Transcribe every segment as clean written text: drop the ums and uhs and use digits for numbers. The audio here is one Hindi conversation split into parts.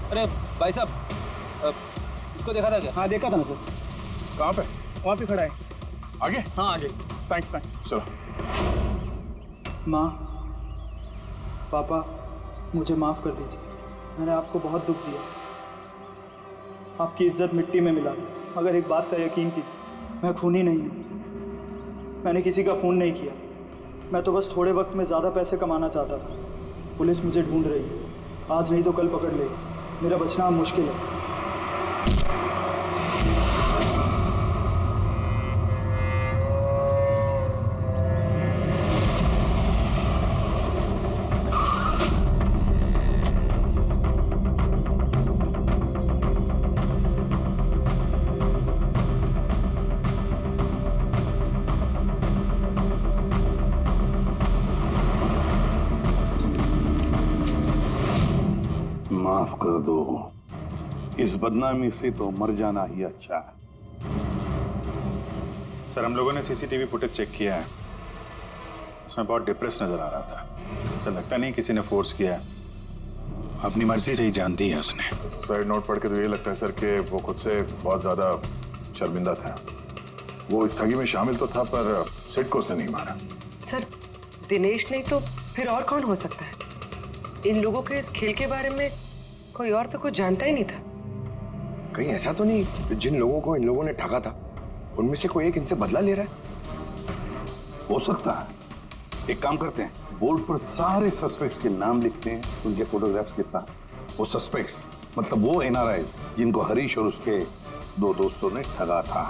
अरे भाई साहब, इसको देखा था क्या? हाँ देखा था ना सर। कहाँ पे? वहाँ पे खड़ा है। आगे? हाँ आगे। थैंक्स चलो। माँ, पापा, मुझे माफ़ कर दीजिए। मैंने आपको बहुत दुख दिया, आपकी इज्जत मिट्टी में मिला दी। मगर एक बात का यकीन कीजिए, मैं खूनी नहीं हूँ। मैंने किसी का खून नहीं किया। मैं तो बस थोड़े वक्त में ज़्यादा पैसे कमाना चाहता था। पुलिस मुझे ढूंढ रही है, आज नहीं तो कल पकड़ लेगी। मेरा बचना अब मुश्किल है। माफ कर दो, इस बदनामी से तो मर जाना ही अच्छा है। सर, हम लोगों ने सीसीटीवी फुटेज चेक किया है, उसमें बहुत डिप्रेस नजर आ रहा था। ऐसा लगता नहीं किसी ने फोर्स किया है, अपनी मर्जी से ही जान दी है उसने। साइड नोट पढ़ के तो ये लगता है सर कि वो खुद से बहुत ज्यादा शर्मिंदा था। वो इस ठगी में शामिल तो था, पर सिड को उसने नहीं मारा। सर, दिनेश नहीं तो फिर और कौन हो सकता है? इन लोगों के इस खेल के बारे में कोई और तो कुछ जानता ही नहीं था। कहीं ऐसा तो नहीं जिन लोगों को इन लोगों ने ठगा था उनमें से कोई एक इनसे बदला ले रहा है? हो सकता है। एक काम करते हैं, बोर्ड पर सारे सस्पेक्ट्स के नाम लिखते हैं उनके फोटोग्राफ्स के साथ। वो सस्पेक्ट्स मतलब वो एनआरआई जिनको हरीश और उसके दो दोस्तों ने ठगा था।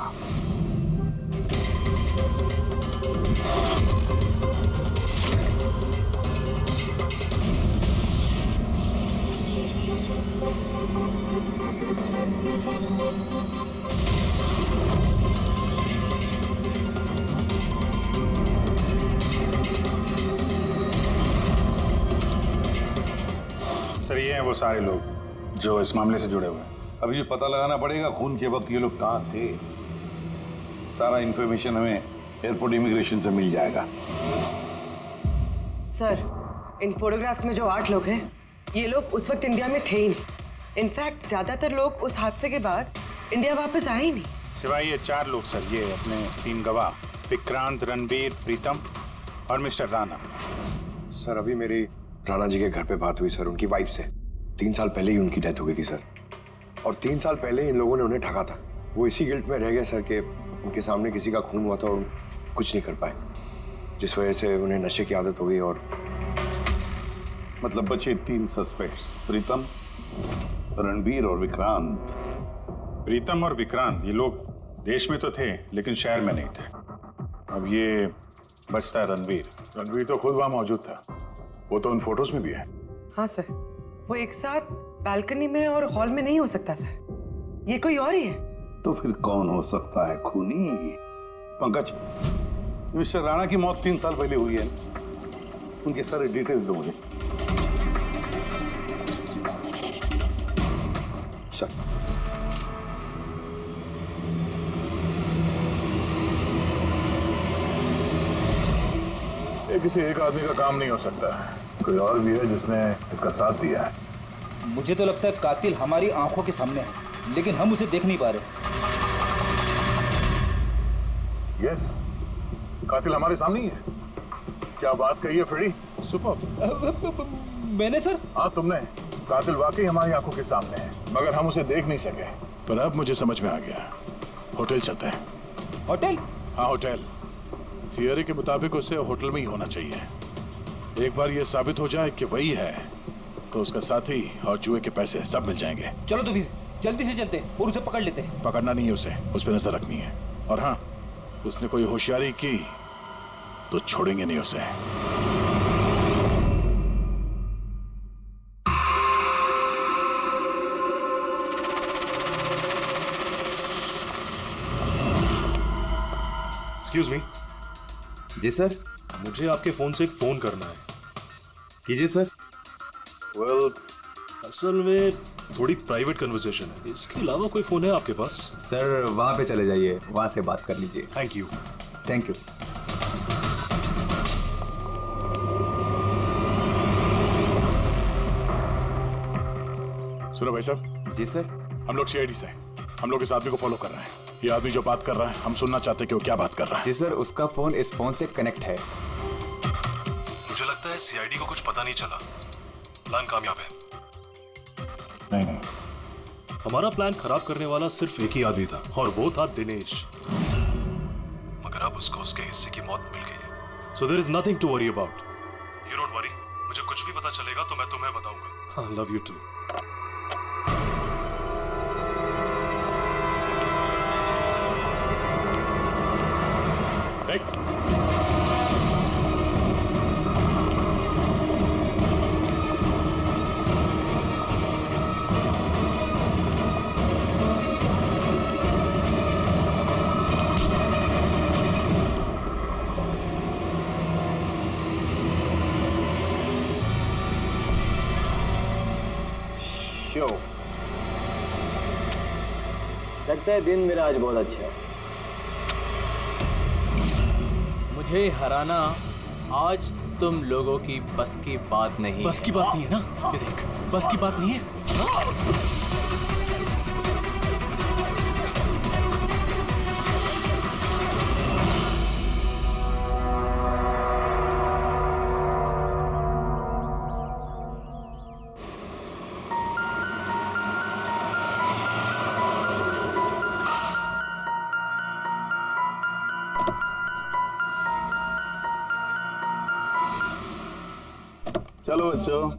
सर, ये हैं वो सारे लोग जो इस मामले से जुड़े हुए हैं। अभी ये पता लगाना पड़ेगा खून के वक्त ये लोग कहाँ थे। सारा इंफॉर्मेशन हमें एयरपोर्ट इमिग्रेशन से मिल जाएगा। सर, इन फोटोग्राफ्स में जो 8 लोग हैं, ये लोग उस वक्त इंडिया में थे ही नहीं। इनफैक्ट ज्यादातर लोग उस हादसे के बाद इंडिया वापस आए ही नहीं। सिवाय ये 4 लोग सर, ये अपने 3 गवाह विक्रांत, रणबीर, प्रीतम और मिस्टर राणा। सर, अभी मेरी राणा जी के घर पे बात हुई सर, उनकी वाइफ से। 3 साल पहले ही उनकी डेथ हो गई थी सर, और 3 साल पहले इन लोगों ने उन्हें ठगा था। वो इसी गिल्ट में रह गए सर कि उनके सामने किसी का खून हुआ था और कुछ नहीं कर पाए, जिस वजह से उन्हें नशे की आदत हो गई। और मतलब बचे 3 सस्पेक्ट्स, प्रीतम, रणबीर और विक्रांत। प्रीतम और विक्रांत, ये लोग देश में तो थे लेकिन शहर में नहीं थे। अब ये बचता है रणबीर। रणवीर तो खुद वहां मौजूद था, वो तो उन फोटोज में भी है। हाँ सर, वो एक साथ बालकनी में और हॉल में नहीं हो सकता सर, ये कोई और ही है। तो फिर कौन हो सकता है खूनी? पंकज, मिस्टर राणा की मौत 3 साल पहले हुई है, उनके सारे डिटेल्स दो मुझे। सर, ये किसी एक आदमी का काम नहीं हो सकता, कोई और भी है जिसने इसका साथ दिया है। मुझे तो लगता है कातिल हमारी आंखों के सामने है, लेकिन हम उसे देख नहीं पा रहे। यस, कातिल हमारे सामने ही है। क्या बात कही है फ्रेडी? सुपर। मैंने सर? हाँ तुमने। कातिल वाकई हमारी आंखों के सामने है, मगर हम उसे देख नहीं सके। पर अब मुझे समझ में आ गया, होटल चलते हैं। होटल? हाँ होटल। थियरी के मुताबिक उसे होटल में ही होना चाहिए। एक बार ये साबित हो जाए कि वही है तो उसका साथी और जुए के पैसे सब मिल जाएंगे। चलो तो फिर जल्दी से चलते और उसे पकड़ लेते। पकड़ना नहीं है उसे, उस पर नजर रखनी है। और हाँ, उसने कोई होशियारी की तो छोड़ेंगे नहीं उसे। Excuse me. जी सर। मुझे आपके फोन से एक फोन करना है। कीजिए सर। वेल, असल में थोड़ी प्राइवेट कन्वर्सेशन है, इसके अलावा कोई फोन है आपके पास? सर वहाँ पे चले जाइए, वहाँ से बात कर लीजिए। Thank you. Thank you. सुनो भाई साहब, जी सर। हम लोग सीआईडी से हैं। हम लोग इस आदमी को फॉलो कर रहे हैं। ये आदमी जो बात कर रहा है हम सुनना चाहते हैं कि वो क्या बात कर रहा है। जी सर, उसका फोन इस फोन से कनेक्ट है। मुझे लगता है सीआईडी को कुछ पता नहीं चला। प्लान कामयाब है। नहीं, हमारा प्लान खराब करने वाला सिर्फ एक ही आदमी था और वो था दिनेश। मगर अब उसको उसके हिस्से की मौत मिल गई है। So there is nothing to worry about. You don't worry. मुझे कुछ भी पता चलेगा तो मैं तुम्हें बताऊंगा। I love you too. लगता है दिन मेरा आज बहुत अच्छा है। मुझे हराना आज तुम लोगों की बस की बात नहीं। बस की बात नहीं है ना? ये देख, बस की बात नहीं है। चलो बच्चों,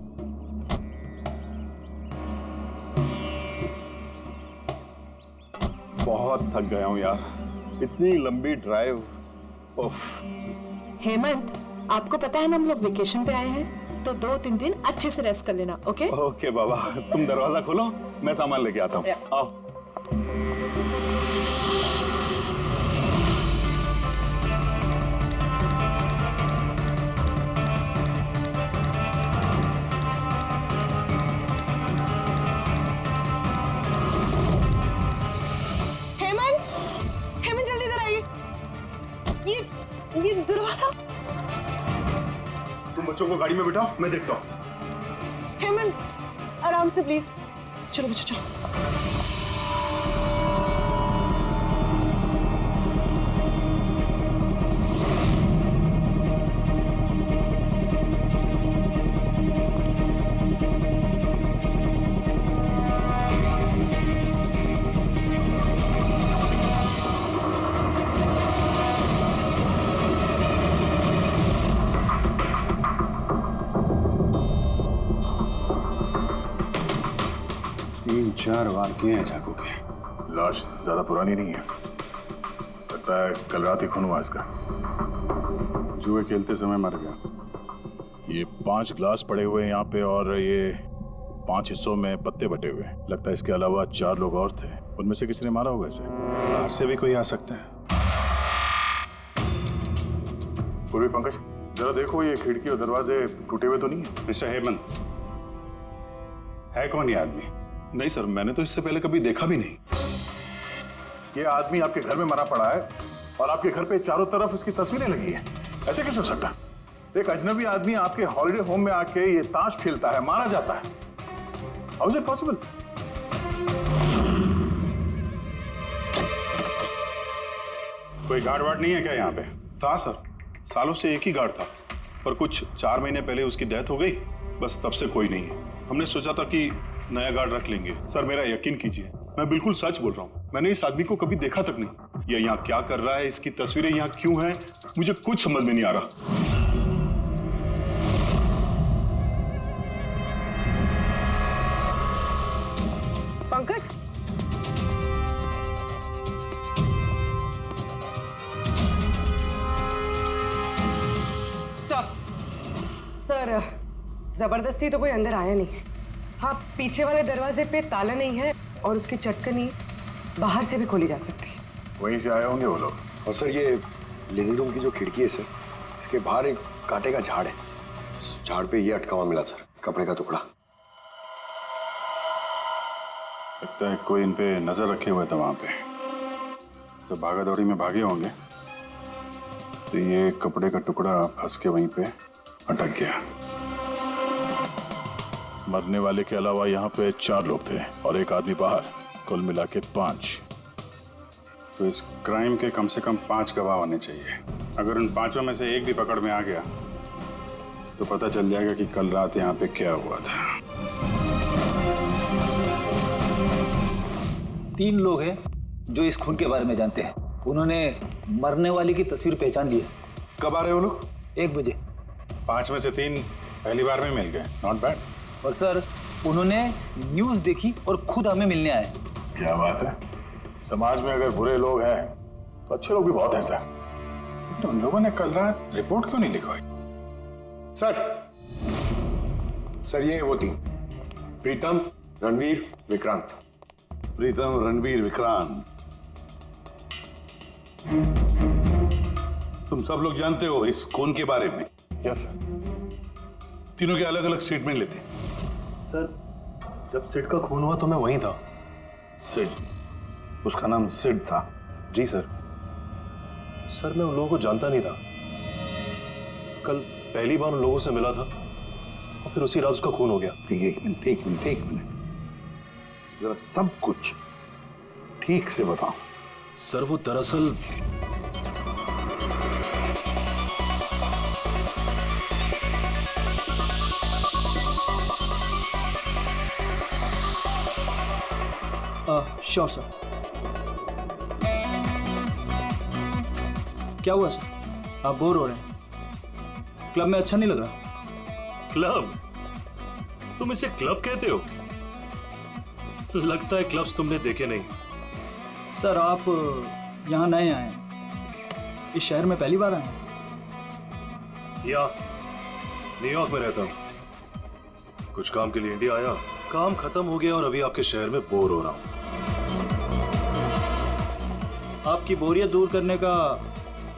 बहुत थक गया हूँ यार, इतनी लंबी ड्राइव। उफ। हेमंत, आपको पता है ना हम लोग वेकेशन पे आए हैं, तो 2-3 दिन अच्छे से रेस्ट कर लेना। ओके ओके बाबा, तुम दरवाजा खोलो, मैं सामान लेके आता हूँ। आओ। ये दरवाजा। तुम बच्चों को गाड़ी में बिठाओ, मैं देखता हूँ। हेमंत, आराम से प्लीज। चलो बच्चों चलो। चार वार किए हैं चाकू के। लाश ज्यादा पुरानी नहीं है, लगता है कल रात ही खून हुआ इसका। जुए खेलते समय मर गया। ये 5 ग्लास पड़े हुए हैं यहाँ पे और ये 5 हिस्सों में पत्ते बटे हुए हैं। लगता है इसके अलावा 4 लोग और थे, उनमें से किसी ने मारा होगा इसे। बाहर से भी कोई आ सकता है। पूर्वी पंकज, जरा देखो ये खिड़की और दरवाजे टूटे हुए तो नहीं है। मिस्टर हेमंत, है कौन ये आदमी? नहीं सर, मैंने तो इससे पहले कभी देखा भी नहीं। ये आदमी आपके घर में मरा पड़ा है और आपके घर पे चारों तरफ इसकी तस्वीरें लगी हैं। ऐसे कैसे हो सकता है? एक अजनबी आदमी आपके हॉलिडे होम में आके ये ताश खेलता है, मारा जाता है। How is it possible? कोई गार्ड वार्ड नहीं है क्या यहाँ पे? था सर, सालों से एक ही गार्ड था, पर कुछ 4 महीने पहले उसकी डेथ हो गई, बस तब से कोई नहीं है। हमने सोचा था कि नया गार्ड रख लेंगे। सर मेरा यकीन कीजिए, मैं बिल्कुल सच बोल रहा हूँ। मैंने इस आदमी को कभी देखा तक नहीं। ये यहाँ क्या कर रहा है, इसकी तस्वीरें यहाँ क्यों हैं, मुझे कुछ समझ में नहीं आ रहा। पंकज, सर जबरदस्ती तो कोई अंदर आया नहीं। हाँ, पीछे वाले दरवाजे पे ताला नहीं है और उसकी चटकनी बाहर से भी खोली जा सकती है। वहीं से आए होंगे वो लोग। और सर ये लिविंग रूम की जो खिड़की है सर, इसके बाहर एक कांटे का झाड़ है। उस झाड़ पे ये अटका हुआ मिला सर, कपड़े का टुकड़ा। लगता है कोई इन पे नजर रखे हुए था वहां पे। जब भागा दौड़ी में भागे होंगे तो ये कपड़े का टुकड़ा फंस के वहीं पे अटक गया। मरने वाले के अलावा यहाँ पे 4 लोग थे और एक आदमी बाहर, कुल मिला के 5। तो इस क्राइम के कम से कम 5 गवाह होने चाहिए। अगर उन 5 में से एक भी पकड़ में आ गया तो पता चल जाएगा कि कल रात यहाँ पे क्या हुआ था। 3 लोग हैं जो इस खून के बारे में जानते हैं। उन्होंने मरने वाले की तस्वीर पहचान ली है। कब आ रहे हो लोग? 1 बजे। 5 में से 3 पहली बार में मिल गए, नॉट बैड। और सर, उन्होंने न्यूज़ देखी और खुद हमें मिलने आए। क्या बात है, समाज में अगर बुरे लोग हैं तो अच्छे लोग भी बहुत हैं सर। तो उन लोगों ने कल रात रिपोर्ट क्यों नहीं लिखवाई? सर ये वो 3, प्रीतम, रणवीर, विक्रांत। प्रीतम, रणवीर, विक्रांत, तुम सब लोग जानते हो इस खून के बारे में? Yes sir. तीनों के अलग अलग स्टेटमेंट लेते। सर, जब सिड का खून हुआ तो मैं वहीं था। सिड, उसका नाम सिड था? जी सर। सर, मैं उन लोगों को जानता नहीं था। कल पहली बार उन लोगों से मिला था और फिर उसी रात उसका खून हो गया। एक मिनट, जरा सब कुछ ठीक से बताओ। सर, वो दरअसल श्योर सर। क्या हुआ सर? आप बोर हो रहे हैं? क्लब में अच्छा नहीं लग रहा? क्लब? तुम इसे क्लब कहते हो? लगता है क्लब्स तुमने देखे नहीं। सर, आप यहाँ नए आए हैं, इस शहर में पहली बार आए हैं? या न्यूयॉर्क में रहता हूँ, कुछ काम के लिए इंडिया आया, काम खत्म हो गया और अभी आपके शहर में बोर हो रहा हूँ। आपकी बोरियत दूर करने का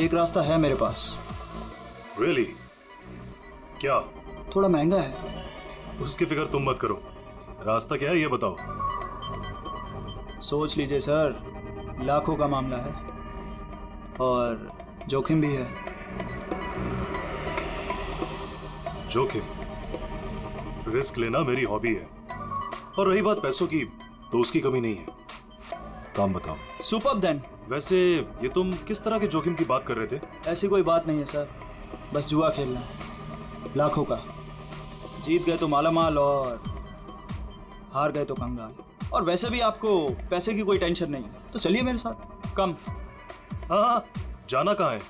एक रास्ता है मेरे पास। Really? क्या? थोड़ा महंगा है। उसकी फिक्र तुम मत करो, रास्ता क्या है ये बताओ। सोच लीजिए सर, लाखों का मामला है और जोखिम भी है। जोखिम? रिस्क लेना मेरी हॉबी है। और रही बात पैसों की, तो उसकी कमी नहीं है। काम बताओ। Superb then. वैसे ये तुम किस तरह के जोखिम की बात कर रहे थे? ऐसी कोई बात नहीं है सर, बस जुआ खेलना, लाखों का। जीत गए तो मालामाल और हार गए तो कंगाल। और वैसे भी आपको पैसे की कोई टेंशन नहीं है, तो चलिए मेरे साथ। कम। हाँ, जाना कहाँ है?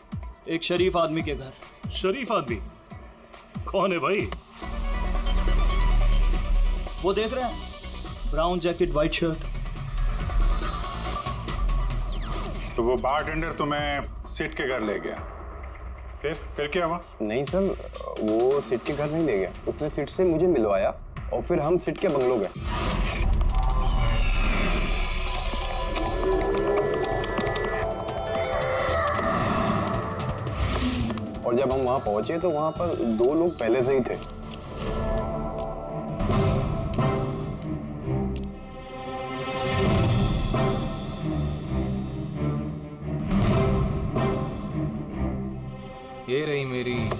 एक शरीफ आदमी के घर। शरीफ आदमी? कौन है भाई? वो देख रहे हैं, ब्राउन जैकेट, व्हाइट शर्ट। तो वो बारटेंडर तुम्हें सिट के घर ले गया, फिर क्या हुआ? नहीं सर, वो सिट के घर नहीं ले गया, उसने सिट से मुझे मिलवाया और फिर हम सिट के बंगलो गए। और जब हम वहां पहुंचे तो वहां पर 2 लोग पहले से ही थे। ये रही मेरी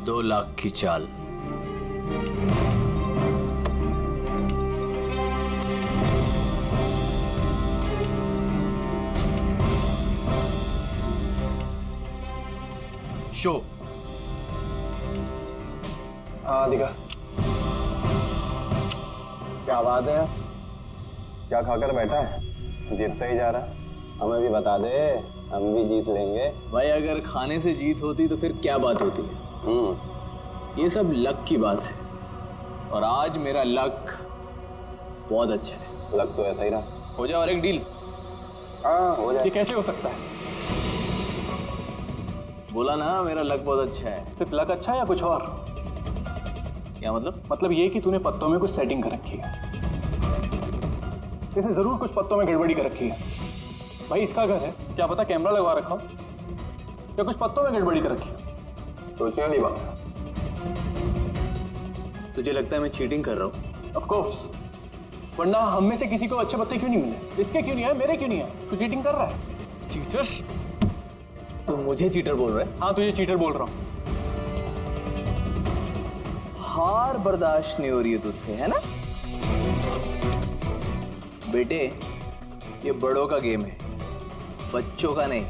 2 लाख की चाल। शो। हाँ दिखा। क्या बात है, क्या खाकर बैठा है? जीतता ही जा रहा। हमें भी बता दे, हम भी जीत लेंगे। भाई, अगर खाने से जीत होती तो फिर क्या बात होती है? ये सब लक की बात है और आज मेरा लक बहुत अच्छा है। लक तो ऐसा ही रहा। हो जाए और एक डील। हाँ हो जाए। ये कैसे हो सकता है? बोला ना, मेरा लक बहुत अच्छा है। सिर्फ लक अच्छा है या कुछ और? क्या मतलब? मतलब ये कि तूने पत्तों में कुछ सेटिंग कर रखी है। इसे जरूर कुछ पत्तों में गड़बड़ी कर रखी है। भाई, इसका घर है, क्या पता कैमरा लगवा रखा हो या कुछ पत्तों में गड़बड़ी कर रखी है। सोचने वाली बात। तुझे लगता है मैं चीटिंग कर रहा हूँ? ऑफ कोर्स, वरना हम में से किसी को अच्छे पत्ते क्यों नहीं मिले? इसके क्यों नहीं है, मेरे क्यों नहीं है? तू चीटिंग कर रहा है। चीटर? तू मुझे चीटर बोल रहा है? हाँ, तुझे चीटर बोल रहा हूँ। हार बर्दाश्त नहीं हो रही है तुझसे, है ना? बेटे, ये बड़ों का गेम है, बच्चों का नहीं।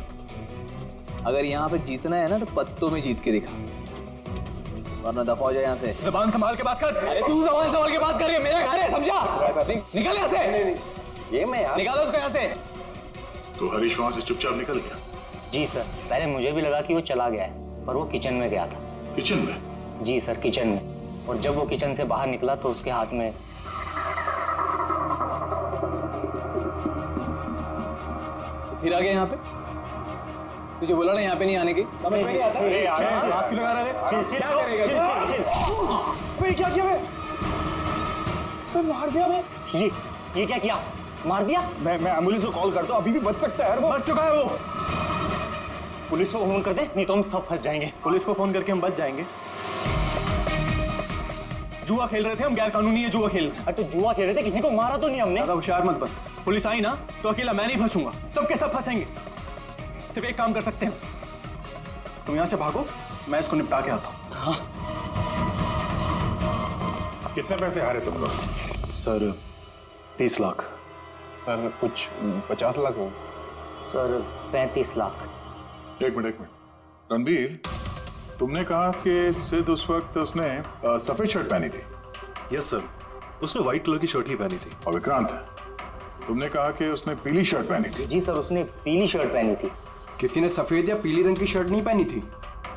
अगर यहाँ पे जीतना है ना तो पत्तों में जीत के दिखा, वरना दफा हो जाए यहाँ से। जबान संभाल के बात कर। अरे तू जबान संभाल के बात कर रही है, मेरा घर है, समझा? निकल यहाँ से। नहीं, ये मैं यार। निकालो उसको यहाँ से। तो हरीश वहां से चुपचाप निकल गया? जी सर, पहले मुझे भी लगा कि वो चला गया है, पर वो किचन में गया था। किचन में? जी सर, किचन में। और जब वो किचन से बाहर निकला तो उसके हाथ में फिर आ गया यहाँ पे। तुझे बोला ना यहाँ पे नहीं आने की। क्या किया मैं मार दिया मैं। ये क्या किया? मार दिया? मैं एम्बुलेंस को कॉल करता हूँ, अभी भी बच सकता है यार, वो मर चुका है वो। पुलिस को फोन कर दे, नहीं तो हम सब फंस जाएंगे। पुलिस को फोन करके हम बच जाएंगे। जुआ खेल रहे थे हम, गैर कानूनी है जुआ खेल। अरे तो जुआ खेल रहे थे, किसी को मारा तो नहीं हमने। ज्यादा होशियार मत बन, पुलिस आई ना तो अकेला मैं नहीं फंसूंगा, सबके सब फंसेंगे। सिर्फ एक काम कर सकते हैं, तुम यहाँ से भागो, मैं इसको निपटा के आता हूँ। हाँ। कितने पैसे हारे तुम लोग? सर 30 लाख। सर कुछ 50 लाख हो। सर 35 लाख। एक मिनट। रणबीर, तुमने कहा कि सिद्ध उस वक्त उसने सफेद शर्ट पहनी थी। यस सर, उसने व्हाइट कलर की शर्ट ही पहनी थी। और विक्रांत, तुमने कहा कि उसने पीली शर्ट पहनी थी। जी सर, उसने पीली शर्ट पहनी थी। किसी ने सफेद या पीली रंग की शर्ट नहीं पहनी थी,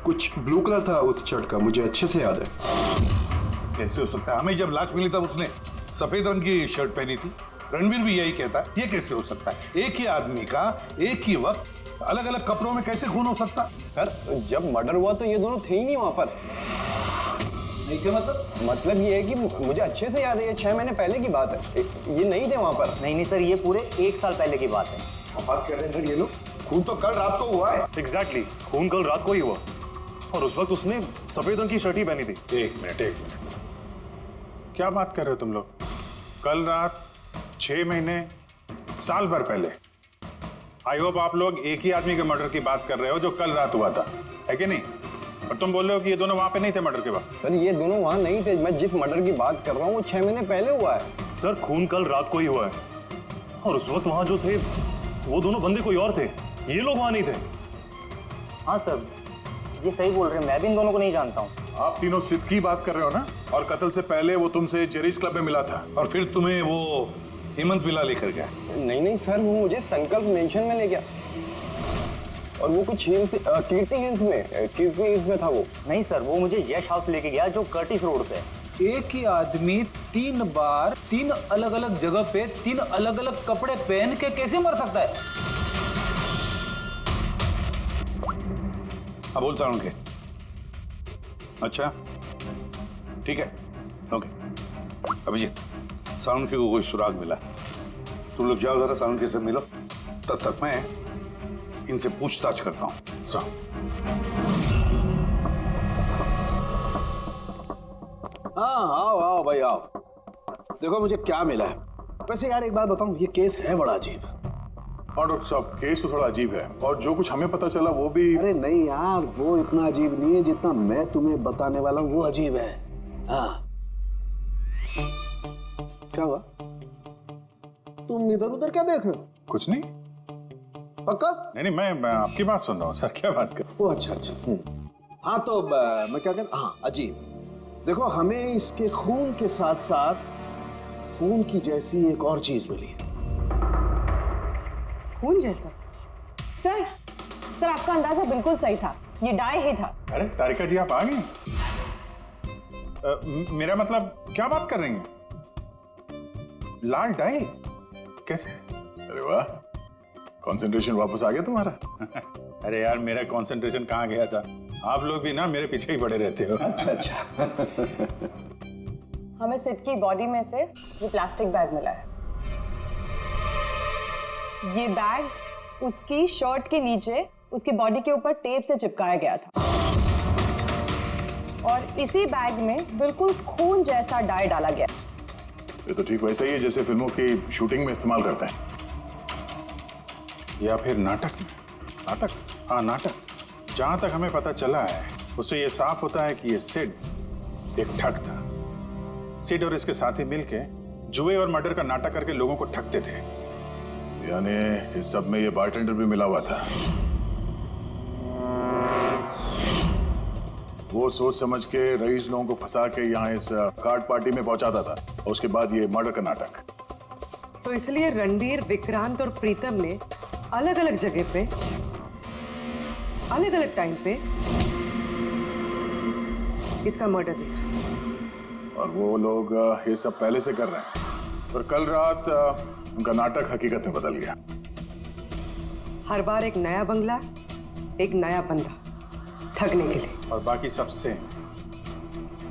कुछ ब्लू कलर था उस शर्ट का, मुझे अच्छे से याद है। कैसे हो सकता है? हमें जब लाश मिली तब उसने सफेद रंग की शर्ट पहनी थी। रणवीर भी यही कहता है। ये कैसे हो सकता है? एक ही आदमी का एक ही वक्त अलग अलग कपड़ों में कैसे खून हो सकता? सर जब मर्डर हुआ तो ये दोनों थे ही नहीं वहां पर। नहीं थे मतलब ये है कि मुझे अच्छे से याद है, ये 6 महीने पहले की बात है, ये नहीं थे वहां पर। नहीं सर, ये पूरे 1 साल पहले की बात है। हम बात कर रहे हैं सर, ये लोग खून तो कल रात को हुआ है। एग्जैक्टली, खून कल रात को ही हुआ और उस वक्त उसने सफेद रंग की शर्ट ही पहनी थी। एक मिनट, क्या बात कर रहे हो तुम लोग? कल रात 6 महीने, साल भर पहले। आई होप आप लोग एक ही आदमी के मर्डर की बात कर रहे हो जो कल रात हुआ था, है कि नहीं? और तुम बोल रहे हो कि ये दोनों वहां पे नहीं थे मर्डर के वक्त। सर ये दोनों वहां नहीं थे, मैं जिस मर्डर की बात कर रहा हूँ वो 6 महीने पहले हुआ है। सर खून कल रात को ही हुआ है और उस वक्त वहां जो थे वो दोनों बंदे कोई और थे, ये लोग वहां नहीं थे। हाँ सर, ये सही बोल रहे हैं, मैं भी इन दोनों को नहीं जानता हूँ। आप तीनों सिद्ध की बात कर रहे हो ना? और कत्ल से पहले वो तुमसे जेरीज क्लब में मिला था और फिर तुम्हें वो हेमंत विला लेकर गया। नहीं सर, वो मुझे संकल्प मेंशन में ले गया और वो कुछ कीर्ति हिल्स में था वो। नहीं सर, वो मुझे यश हाउस लेके गया जो कर्टिस रोड पे है। एक ही आदमी 3 बार 3 अलग अलग जगह पे 3 अलग अलग कपड़े पहन के कैसे मर सकता है? अब बोल साउंड के। अच्छा ठीक है, ओके। अभिजीत, साउंड के को कोई सुराग मिला? तुम लोग जाओ जरा साउंड के से मिलो, तब तक मैं इनसे पूछताछ करता हूँ। हाँ आओ भाई आओ, देखो मुझे क्या मिला है। वैसे यार एक बात बताऊं, ये केस है बड़ा अजीब। और डॉक्टर साहब, केस तो थोड़ा अजीब है और जो कुछ हमें पता चला वो भी। अरे नहीं यार, वो इतना अजीब नहीं है जितना मैं तुम्हें बताने वाला हूँ, वो अजीब है। हाँ क्या हुआ? तुम इधर उधर क्या देख रहे हो? कुछ नहीं। पक्का? नहीं, मैं आपकी बात सुन रहा हूँ सर। क्या बात कर? ओ अच्छा। हाँ तो मैं क्या कहता, हाँ अजीब। देखो हमें इसके खून के साथ साथ खून की जैसी एक और चीज मिली है। खून जैसा? सर आपका अंदाजा बिल्कुल सही था, ये डाई ही था। अरे तारिका जी, आप आ गई? मेरा मतलब क्या बात कर रही हैं? लाल डाई कैसे? अरे वाह, कंसंट्रेशन वापस आ गया तुम्हारा। अरे यार, मेरा कंसंट्रेशन कहाँ गया था? आप लोग भी ना मेरे पीछे ही पड़े रहते हो। अच्छा। हमें सिड की बॉडी में से ये प्लास्टिक बैग मिला है। ये बैग उसकी शर्ट के नीचे उसकी बॉडी के ऊपर टेप से चिपकाया गया था और इसी बैग में बिल्कुल खून जैसा डाई डाला गया। ये तो ठीक वैसा ही है जैसे फिल्मों की शूटिंग में इस्तेमाल करते हैं, या फिर नाटक में। नाटक? हाँ नाटक। जहां तक हमें पता चला है उससे ये साफ होता है कि ये सिड एक ठग था। सिड और इसके साथी मिलके जुए और मर्डर का नाटक करके लोगों को ठगते थे। यानी इस सब में ये बारटेंडर भी मिला हुआ था। वो सोच समझ के रईस लोगों को फंसा के यहाँ इस कार्ड पार्टी में पहुंचाता था और उसके बाद ये मर्डर का नाटक। तो इसलिए रणवीर, विक्रांत और प्रीतम ने अलग अलग जगह पे, अलग अलग टाइम पे इसका मर्डर देखा। और वो लोग ये सब पहले से कर रहे हैं, पर कल रात उनका नाटक हकीकत में बदल गया। हर बार एक नया बंगला, एक नया बंदा ठगने के लिए, और बाकी सबसे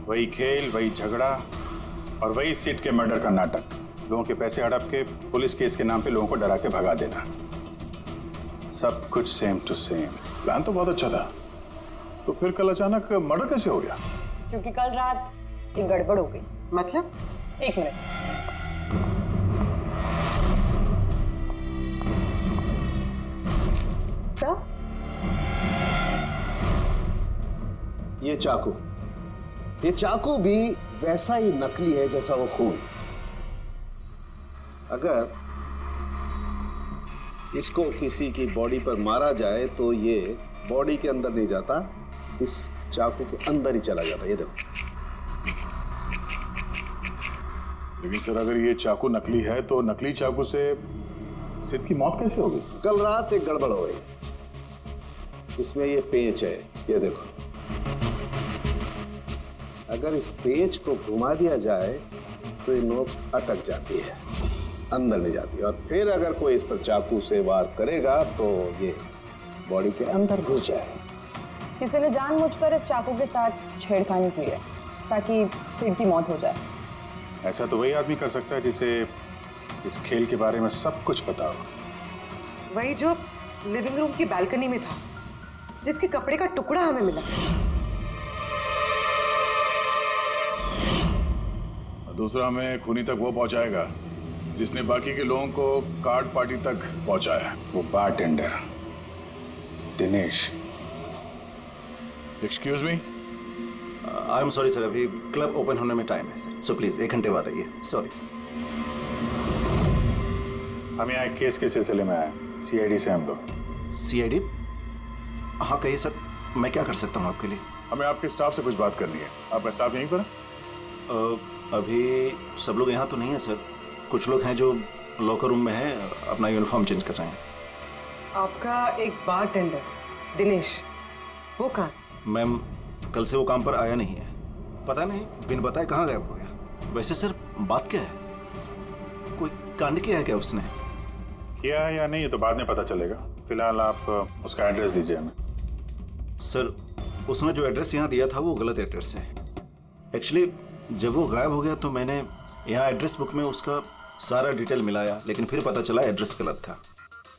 वही खेल, वही झगड़ा और वही सिड के मर्डर का नाटक। लोगों के पैसे हड़प के पुलिस केस के नाम पे लोगों को डरा के भगा देना। सब कुछ सेम टू सेम। प्लान तो बहुत अच्छा था, तो फिर कल अचानक मर्डर कैसे हो गया? क्योंकि कल रात एक गड़बड़ हो गई। मतलब? एक मिनट। क्या? ये चाकू भी वैसा ही नकली है जैसा वो खून। अगर इसको किसी की बॉडी पर मारा जाए तो ये बॉडी के अंदर नहीं जाता, इस चाकू के अंदर ही चला जाता। ये देखो। लेकिन सर, अगर ये चाकू नकली है तो नकली चाकू से सिड की मौत कैसे हो गई? कल रात एक गड़बड़ हो गई। इसमें ये पेंच है, ये देखो। अगर इस पेंच को घुमा दिया जाए तो ये नोक अटक जाती है, अंदर नहीं जाती। और फिर अगर कोई इस पर चाकू से वार करेगा तो ये बॉडी के अंदर घुस जाए। किसी ने जानबूझकर इस चाकू के साथ छेड़खानी की है ताकि सिड की मौत हो जाए। ऐसा तो वही आदमी कर सकता है जिसे इस खेल के बारे में सब कुछ पता हो। वही जो लिविंग रूम की बालकनी में था, जिसके कपड़े का टुकड़ा हमें मिला। दूसरा हमें खूनी तक वो पहुंचाएगा जिसने बाकी के लोगों को कार्ड पार्टी तक पहुंचाया। वो bartender Dinesh. Excuse me. I am sorry sir, अभी क्लब ओपन होने में टाइम है सर, सो प्लीज 1 घंटे बाद आइए। सॉरी। हम यहाँ एक केस के सिलसिले में आए, सीआईडी से हम लोग। सीआईडी? हाँ कहिए सर, मैं क्या कर सकता हूँ आपके लिए? हमें आपके स्टाफ से कुछ बात करनी है। आपका स्टाफ यहीं पर है? अभी सब लोग यहाँ तो नहीं है सर, कुछ लोग हैं जो लॉकर रूम में हैं, अपना यूनिफॉर्म चेंज कर रहे हैं। आपका एक बारटेंडर दिनेश, वो कहाँ? मैम, कल से वो काम पर आया नहीं है। पता नहीं बिन बताए कहाँ गायब हो गया। वैसे सर बात क्या है? कोई कांड किया है क्या उसने? किया है या नहीं ये तो बाद में पता चलेगा। फिलहाल आप उसका एड्रेस दीजिए हमें। सर, उसने जो एड्रेस यहाँ दिया था वो गलत एड्रेस है। एक्चुअली जब वो गायब हो गया तो मैंने यहाँ एड्रेस बुक में उसका सारा डिटेल मिलाया, लेकिन फिर पता चला एड्रेस गलत था।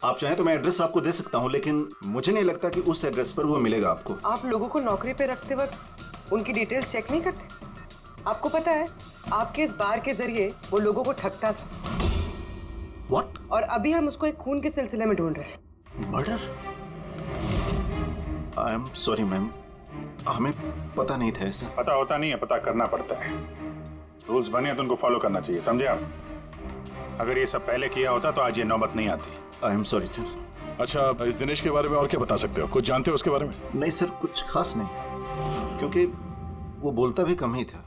आप चाहें तो मैं एड्रेस आपको दे सकता हूँ, लेकिन मुझे नहीं लगता कि उस एड्रेस पर वो मिलेगा आपको। आप लोगों को नौकरी पे रखते वक्त उनकी डिटेल्स चेक नहीं करते? आपको पता है आपके इस बार के जरिए वो लोगों को ठगता था। What? और अभी हम उसको एक खून के सिलसिले में ढूंढ रहे हैं। Murder? I am sorry ma'am, हमें पता नहीं था ऐसा। पता होता नहीं है, पता करना पड़ता है। रूल्स बने तो उनको फॉलो करना चाहिए, समझे आप? अगर ये सब पहले किया होता तो आज ये नौबत नहीं आती। I am sorry sir. अच्छा, इस दिनेश के बारे में और क्या बता सकते हो? कुछ जानते हो उसके बारे में? नहीं सर, कुछ खास नहीं, क्योंकि वो बोलता भी कम ही था,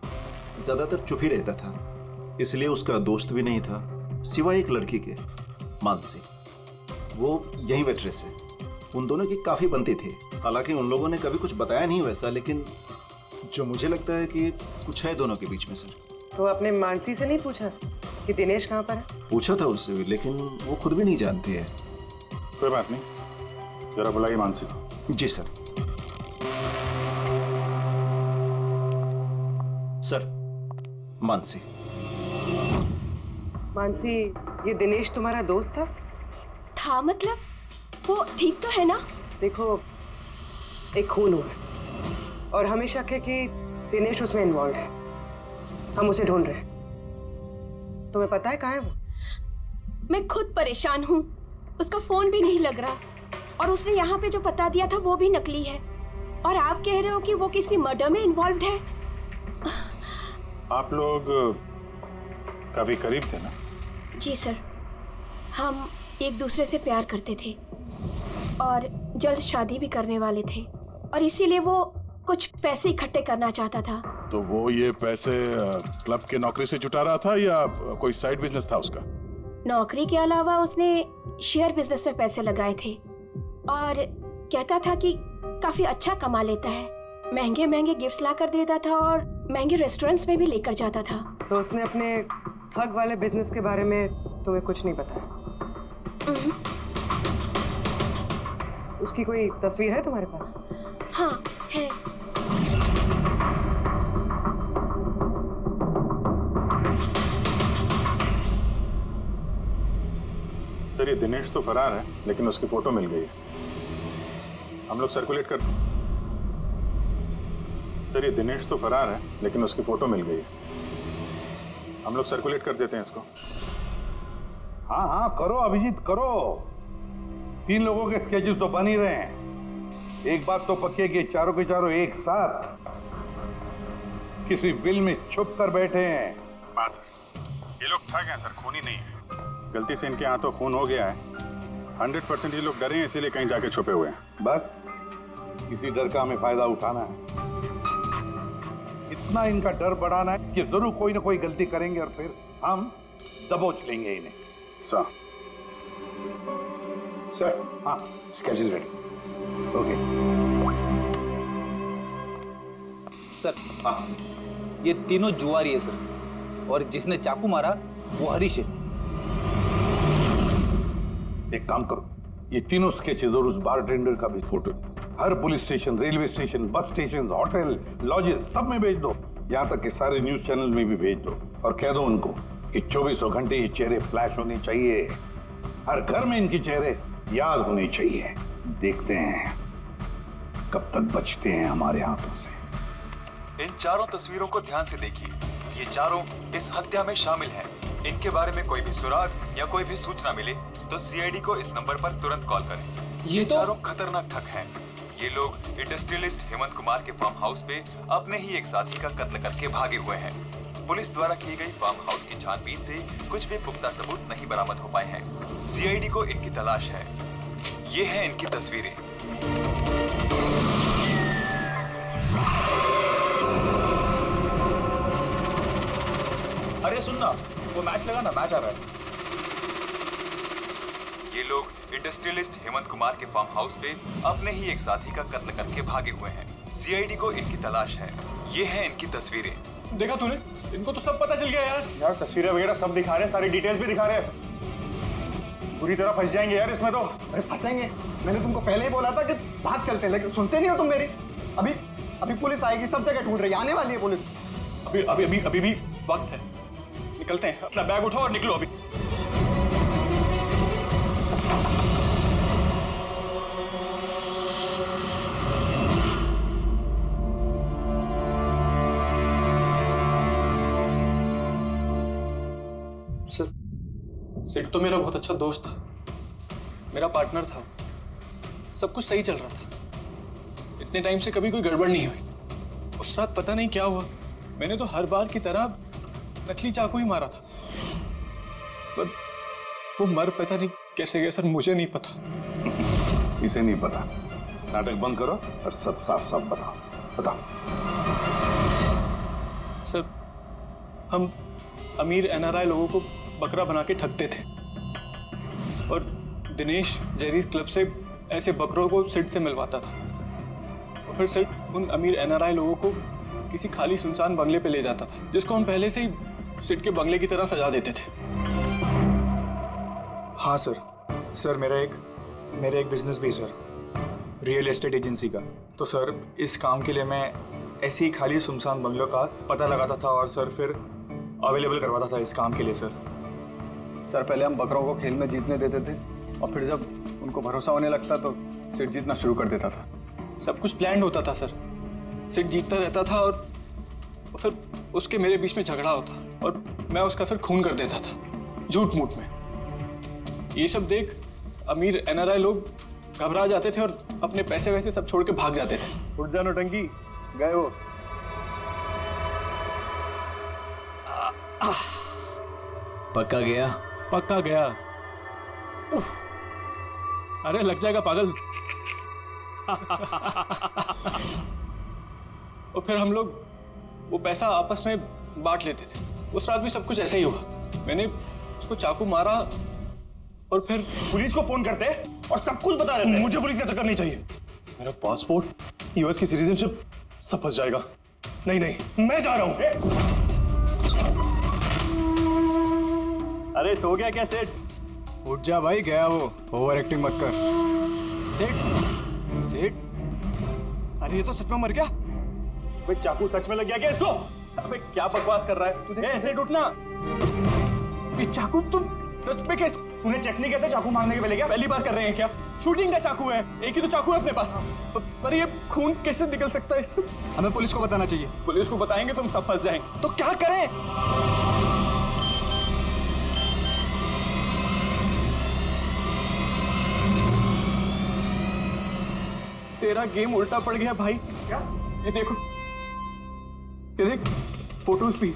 ज्यादातर चुप ही रहता था। इसलिए उसका दोस्त भी नहीं था सिवाय एक लड़की के, मानसी। वो यही वेट्रेस है। उन दोनों की काफी बनती थी। हालांकि उन लोगों ने कभी कुछ बताया नहीं वैसा, लेकिन जो मुझे लगता है कि कुछ है दोनों के बीच में सर। तो आपने मानसी से नहीं पूछा कि दिनेश कहाँ पर है? पूछा था उससे भी, लेकिन वो खुद भी नहीं जानती है। कोई बात नहीं, जरा बुलाइए मानसी को। जी सर। सर, मानसी। मानसी, ये दिनेश तुम्हारा दोस्त था? था मतलब? वो ठीक तो है ना? देखो, एक खून हुआ है और हमें शक है कि दिनेश उसमें इन्वॉल्व है। हम उसे ढूंढ रहे हैं। तुम्हें पता है कहाँ है वो? मैं खुद परेशान हूँ। उसका फोन भी नहीं लग रहा और उसने यहाँ पे जो बता दिया था वो भी नकली है। और आप कह रहे हो कि वो किसी मर्डर में इन्वॉल्व है? आप लोग काफी करीब थे ना? जी सर, हम एक दूसरे से प्यार करते थे और जल्द शादी भी करने वाले थे, और इसीलिए वो कुछ पैसे इकट्ठे करना चाहता था। तो वो ये पैसे क्लब के नौकरी से जुटा रहा था या कोई साइड बिजनेस था उसका? नौकरी के अलावा उसने शेयर बिजनेस में पैसे लगाए थे और कहता था कि काफी अच्छा कमा लेता है। महंगे महंगे गिफ्ट्स ला कर देता था और महंगे रेस्टोरेंट्स में भी लेकर जाता था। तो उसने अपने ठग वाले बिजनेस के बारे में तुम्हें कुछ नहीं बताया? उसकी कोई तस्वीर है तुम्हारे पास? हाँ है। सर ये दिनेश तो फरार है, लेकिन उसकी फोटो मिल गई है। हम लोग सर्कुलेट कर सर ये दिनेश तो फरार है, लेकिन उसकी फोटो मिल गई है। हम लोग सर्कुलेट कर देते हैं इसको। हाँ हाँ करो अभिजीत करो। 3 लोगों के स्केचेस तो बन ही रहे हैं। एक बात तो पक्की है कि चारों के चारों एक साथ किसी बिल में छुप कर बैठे हैं। हाँ सर, ये लोग ठग हैं सर, खूनी नहीं है। गलती से इनके हाथों खून हो गया है। 100% ये लोग डरे हैं, इसीलिए कहीं जाके छुपे हुए हैं। बस किसी डर का हमें फायदा उठाना है। इतना इनका डर बढ़ाना है कि जरूर कोई ना कोई गलती करेंगे और फिर हम दबोच लेंगे इन्हें। सर हाँ स्केड्यूल रेडी। ओके सर, हाँ ये तीनों जुआरी है सर, और जिसने चाकू मारा वो हरीश है। एक काम करो, ये तीनों स्केचेस और उस बारटेंडर का भी फोटो हर police station, railway station, bus station, hotel, lodges सब में भेज दो। यहाँ तक कि सारे न्यूज चैनल में भी भेज दो और कह दो उनको कि 24 घंटे ये चेहरे फ्लैश होने चाहिए। हर घर में इनके चेहरे याद होने चाहिए। देखते हैं कब तक बचते हैं हमारे हाथों से। इन चारों तस्वीरों को ध्यान से देखिए। ये चारों इस हत्या में शामिल हैं। इनके बारे में कोई भी सुराग या कोई भी सूचना मिले तो सीआईडी को इस नंबर पर तुरंत कॉल करें। ये चारों खतरनाक ठग हैं। ये लोग इंडस्ट्रियलिस्ट हेमंत कुमार के फार्म हाउस पे अपने ही एक साथी का कत्ल करके भागे हुए हैं। पुलिस द्वारा की गई फार्म हाउस की छानबीन से कुछ भी पुख्ता सबूत नहीं बरामद हो पाए हैं। सीआईडी को इनकी तलाश है। ये हैं इनकी तस्वीरें। अरे सुनना, वो मैच लगा ना, मैच आ रहा है। ये लोग इंडस्ट्रियलिस्ट हेमंत कुमार के फार्म हाउस पे अपने ही एक साथी का कत्ल करके भागे हुए हैं। सीआईडी को इनकी तलाश है। ये हैं इनकी तस्वीरें। देखा तूने, इनको तो सब पता चल गया यार। यार तस्वीरें वगैरह सब दिखा रहे हैं, सारी डिटेल्स भी दिखा रहे हैं। पूरी तरह फंस जाएंगे यार इसमें तो। अरे फंसेंगे, मैंने तुमको पहले ही बोला था कि भाग चलते हैं, लेकिन सुनते नहीं हो तुम मेरी। अभी पुलिस आएगी, सब जगह ढूंढ रही है, आने वाली है पुलिस। अभी भी वक्त है, निकलते हैं। अपना बैग उठाओ और निकलो अभी। सिड तो मेरा बहुत अच्छा दोस्त था, मेरा पार्टनर था। सब कुछ सही चल रहा था। इतने टाइम से कभी कोई गड़बड़ नहीं हुई। उस रात पता नहीं क्या हुआ, मैंने तो हर बार की तरह नकली चाकू ही मारा था, पर वो मर पता नहीं कैसे गया सर, मुझे नहीं पता। इसे नहीं पता। नाटक बंद करो और सब साफ साफ बताओ। सर, हम अमीर एनआरआई लोगों को बकरा बना के ठगते थे और दिनेश जेरीज क्लब से ऐसे बकरों को सिड से मिलवाता था और फिर सिड उन अमीर एनआरआई लोगों को किसी खाली सुनसान बंगले पे ले जाता था, जिसको हम पहले से ही सिड के बंगले की तरह सजा देते थे। हाँ सर मेरा एक बिजनेस भी सर, रियल एस्टेट एजेंसी का। तो सर इस काम के लिए मैं ऐसे ही खाली सुनसान बंगलों का पता लगाता था और सर फिर अवेलेबल करवाता था इस काम के लिए। सर पहले हम बकरों को खेल में जीतने देते थे और फिर जब उनको भरोसा होने लगता तो सिड जीतना शुरू कर देता था। सब कुछ प्लान्ड होता था सर। सिड जीतता रहता था और फिर उसके मेरे बीच में झगड़ा होता और मैं उसका फिर खून कर देता था झूठ मूठ में। ये सब देख अमीर एनआरआई लोग घबरा जाते थे और अपने पैसे वैसे सब छोड़ के भाग जाते थे। उठ जा नौटंकी, गए वो। पक्का गया? पक्का गया। अरे लग जाएगा पागल। और फिर हम लोग वो पैसा आपस में बांट लेते थे। उस रात भी सब कुछ ऐसा ही हुआ। मैंने उसको चाकू मारा और फिर पुलिस को फोन करते और सब कुछ बता देते। मुझे पुलिस का चक्कर नहीं चाहिए। मेरा पासपोर्ट, यूएस की सिटीजनशिप सब फंस जाएगा। नहीं नहीं, मैं जा रहा हूं। अरे सो गया क्या सेठ? उठ जा भाई, गया वो। ओवर एक्टिंग मत कर। सेठ, सेठ, अरे ये तो सच में मर गया। अबे चाकू सच में लग गया क्या इसको? अबे क्या बकवास कर रहा है? सेठ उठना। ये चाकू तुम सच में कैसे? तूने चेक नहीं किया था चाकू मांगने के पहले? क्या पहली बार कर रहे हैं क्या? शूटिंग का चाकू है, एक ही तो चाकू है अपने पास। पर ये खून कैसे निकल सकता है इससे? हमें पुलिस को बताना चाहिए। पुलिस को बताएंगे तो हम सब फंस जाएंगे। तो क्या करें? तेरा गेम उल्टा पड़ गया भाई। क्या? ये देखो, ये देख, फोटोज भी।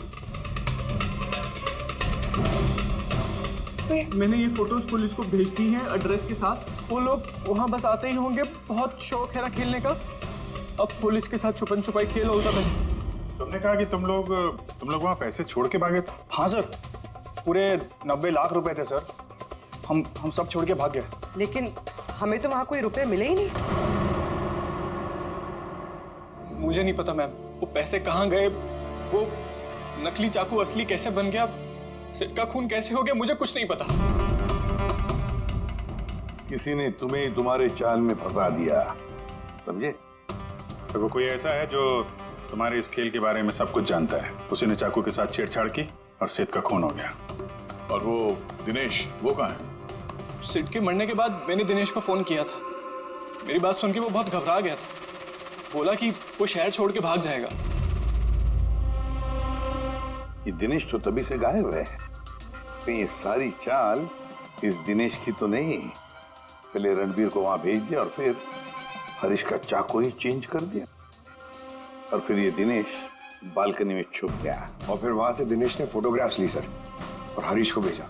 मैंने ये फोटोज पुलिस को भेज दी हैं एड्रेस के साथ। वो लोग वहां बस आते ही होंगे। बहुत शौक है ना खेलने का। अब पुलिस के साथ छुपन छुपाई खेल होता है। तुमने कहा कि तुम लोग वहां पैसे छोड़ के भागे थे? हाँ सर, पूरे 90 लाख रुपए थे सर। हम सब छोड़ के भाग गए। लेकिन हमें तो वहां कोई रुपए मिले ही नहीं। मुझे नहीं पता मैम, वो पैसे कहाँ गए, वो नकली चाकू असली कैसे बन गया, सेठ का खून कैसे हो गया, मुझे कुछ नहीं पता। किसी ने तुम्हें तुम्हारे चाल में फंसा दिया, समझे? तो वो कोई ऐसा है जो तुम्हारे इस खेल के बारे में सब कुछ जानता है। उसी ने चाकू के साथ छेड़छाड़ की और सेठ का खून हो गया। और वो दिनेश, वो कहाँ है? सेठ के मरने के बाद मैंने दिनेश को फोन किया था। मेरी बात सुन के वो बहुत घबरा गया था। बोला कि वो शहर छोड़ के भाग जाएगा। ये दिनेश तो तभी से गायब है। कहीं ये सारी चाल इस दिनेश की तो नहीं? पहले रणबीर को वहां भेज दिया और फिर हरीश का चाकू ही चेंज कर दिया, और फिर ये दिनेश बालकनी में छुप गया। और फिर वहां से दिनेश ने फोटोग्राफ्स ली सर और हरीश को भेजा,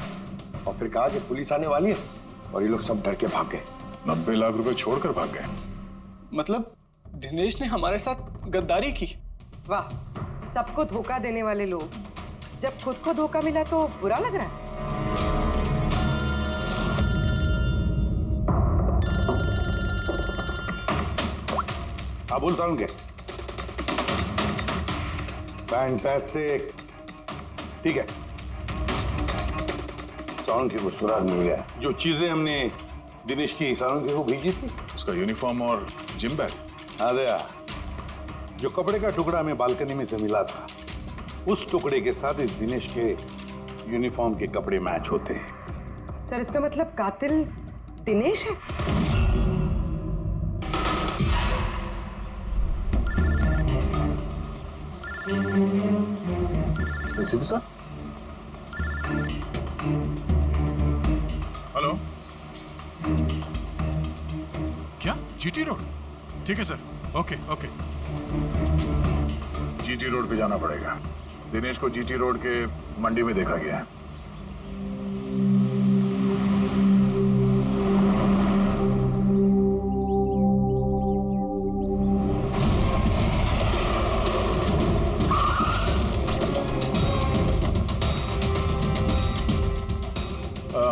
और फिर कहा कि पुलिस आने वाली है, और ये लोग सब डर के भाग गए। 90 लाख रुपए छोड़कर भाग गए? मतलब दिनेश ने हमारे साथ गद्दारी की? वाह, सबको धोखा देने वाले लोग। जब खुद को धोखा मिला तो बुरा लग रहा है। हाँ बोलता हूँ क्या? फैंटास्टिक, ठीक है। साउंड की को सुराग मिल गया। जो चीजें हमने दिनेश की साउंड को भेजी थी, उसका यूनिफॉर्म और जिम बैग। हाँ दया, जो कपड़े का टुकड़ा हमें बालकनी में से मिला था, उस टुकड़े के साथ इस दिनेश के यूनिफॉर्म के कपड़े मैच होते हैं। सर, इसका मतलब कातिल दिनेश है? सर, हेलो, क्या जीटी रोड? ठीक है sir, okay okay. GT road पे जाना पड़ेगा। दिनेश को जीटी रोड के मंडी में देखा गया है।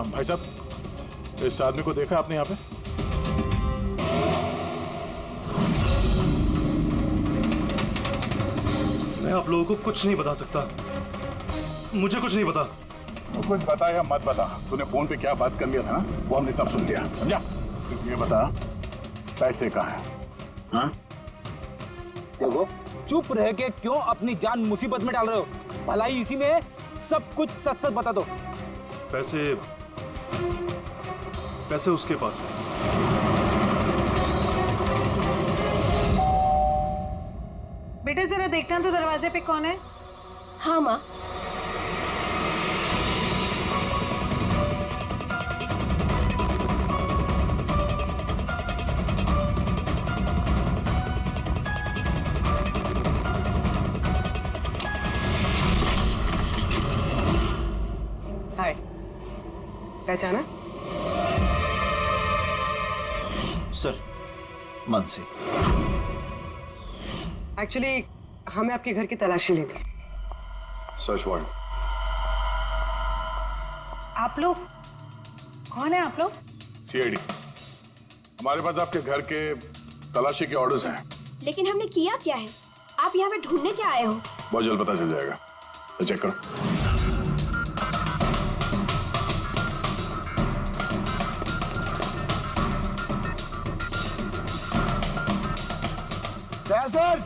भाई साहब, इस आदमी को देखा आपने यहाँ पे? मैं आप लोगों को कुछ नहीं बता सकता। मुझे कुछ नहीं पता। तो कुछ बता या मत बता, तूने फोन पे क्या बात कर लिया था ना, वो हमने सब सुन लिया, समझा? ये बता, पैसे कहाँ हैं? हाँ? देखो, चुप रह के क्यों अपनी जान मुसीबत में डाल रहे हो? भलाई इसी में है, सब कुछ सच सच बता दो। पैसे उसके पास है। बेटा जरा देखना तो दरवाजे पे कौन है? हाँ माँ। पहचाना? सर, मानसी। एक्चुअली हमें आपके घर की तलाशी लेनी है। Search warrant. आप लोग कौन है? आप लोग सीआईडी। हमारे पास आपके घर के तलाशी के ऑर्डर्स हैं। लेकिन हमने किया क्या है? आप यहाँ पे ढूंढने क्या आए हो? बहुत जल्द पता चल जाएगा। तो चेक करो। सर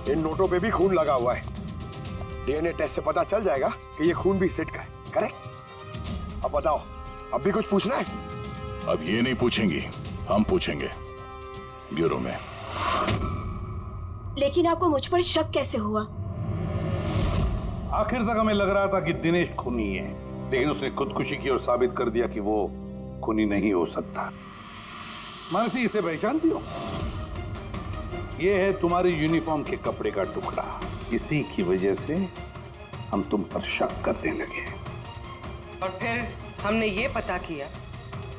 इन नोटों पे भी खून लगा हुआ है। डीएनए टेस्ट से पता चल जाएगा कि ये खून भी सिड का है। करेक्ट? अब बताओ, अब भी कुछ पूछना है? अब ये नहीं पूछेंगी, हम पूछेंगे ब्यूरो में। लेकिन आपको मुझ पर शक कैसे हुआ? आखिर तक हमें लग रहा था कि दिनेश खूनी है, लेकिन उसने खुदकुशी की और साबित कर दिया कि वो खूनी नहीं हो सकता। मानसी, इसे पहचानती हो? ये है तुम्हारे यूनिफॉर्म के कपड़े का टुकड़ा। इसी की वजह से हम तुम पर शक करने लगे और फिर हमने ये पता किया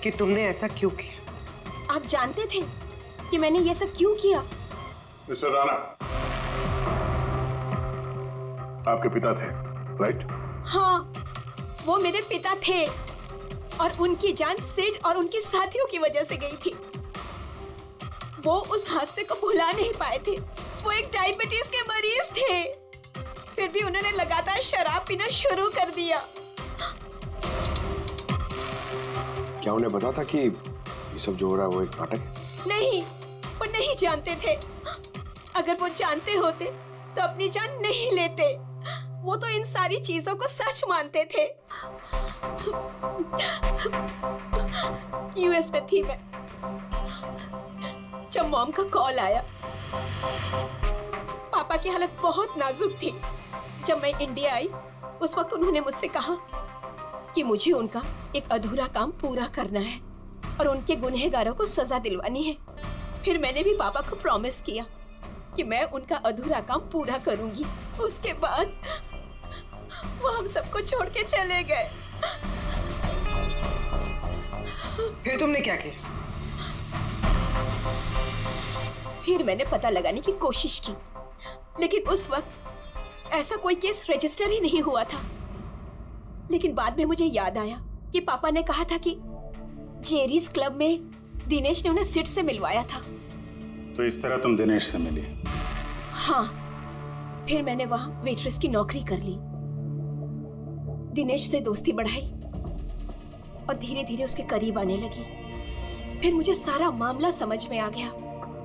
कि तुमने ऐसा क्यों किया। आप जानते थे कि मैंने ये सब क्यों किया? मिस्टर राणा, आपके पिता थे, राइट? हाँ, वो मेरे पिता थे और उनकी जान सिड और उनके साथियों की वजह से गई थी। वो उस हादसे को भुला नहीं पाए थे। वो एक डायबिटीज के मरीज थे, फिर भी उन्होंने लगातार शराब पीना शुरू कर दिया। क्या उन्हें पता था कि ये सब जो हो रहा है वो एक नाटक है? नहीं, वो नहीं जानते थे। अगर वो जानते होते तो अपनी जान नहीं लेते। वो तो इन सारी चीजों को सच मानते थे। यूएस में थी मैं जब मॉम का कॉल आया। पापा की हालत बहुत नाजुक थी। जब मैं इंडिया आई उस वक्त उन्होंने मुझसे कहा कि मुझे उनका एक अधूरा काम पूरा करना है और उनके गुनहगारों को सजा दिलवानी है। फिर मैंने भी पापा को प्रॉमिस किया कि मैं उनका अधूरा काम पूरा करूंगी। उसके बाद वो हम सबको छोड़ के चले गए। फिर तुमने क्या किया? फिर मैंने पता लगाने की कोशिश की, लेकिन उस वक्त ऐसा कोई केस रजिस्टर ही नहीं हुआ था। लेकिन बाद में मुझे याद आया कि पापा ने कहा था कि जेरीज क्लब में दिनेश ने उन्हें सिड से मिलवाया था। तो इस तरह तुम दिनेश से मिली? हाँ, फिर मैंने वहां वेट्रेस की नौकरी कर ली। दिनेश से दोस्ती बढ़ाई और धीरे धीरे उसके करीब आने लगी। फिर मुझे सारा मामला समझ में आ गया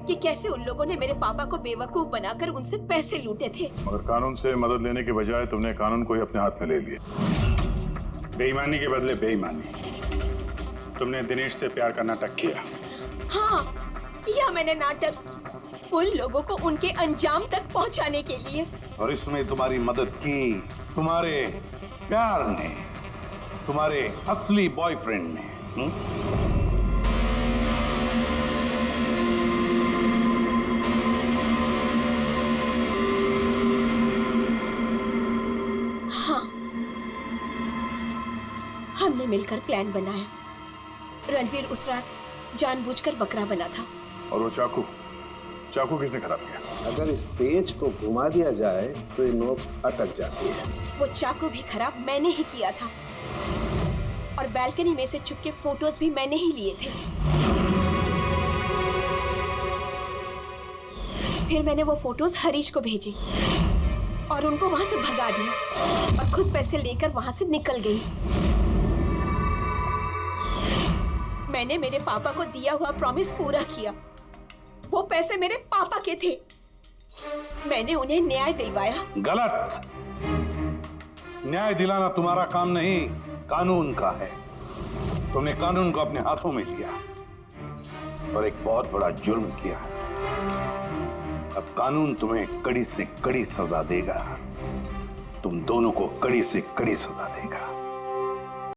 कि कैसे उन लोगों ने मेरे पापा को बेवकूफ बनाकर उनसे पैसे लूटे थे। मगर कानून से मदद लेने के बजाय तुमने कानून को ही अपने हाथ में ले लिया। बेईमानी के बदले बेईमानी। तुमने दिनेश से प्यार का नाटक किया। हाँ, किया मैंने नाटक उन लोगों को उनके अंजाम तक पहुंचाने के लिए। और इसमें तुम्हारी मदद की तुम्हारे प्यार ने, तुम्हारे असली बॉयफ्रेंड ने। हाँ, हमने मिलकर प्लान बनाया। रणवीर उस रात जानबूझकर बकरा बना था। और वो चाकू किसने खराब किया? अगर इस पेज को घुमा दिया जाए तो ये नोक अटक जाती है। वो चाकू भी खराब मैंने ही किया था और बालकनी में से चुपके फोटोज भी मैंने ही लिए थे। फिर मैंने वो फोटोज हरीश को भेजी और उनको वहां से भगा दिया और खुद पैसे लेकर वहां से निकल गई। मैंने मेरे पापा को दिया हुआ प्रॉमिस पूरा किया। वो पैसे मेरे पापा के थे। मैंने उन्हें न्याय दिलवाया। गलत। न्याय दिलाना तुम्हारा काम नहीं, कानून का है। तुमने कानून को अपने हाथों में लिया और एक बहुत बड़ा जुर्म किया है। अब कानून तुम्हें कड़ी से कड़ी सजा देगा। तुम दोनों को कड़ी से कड़ी सजा देगा।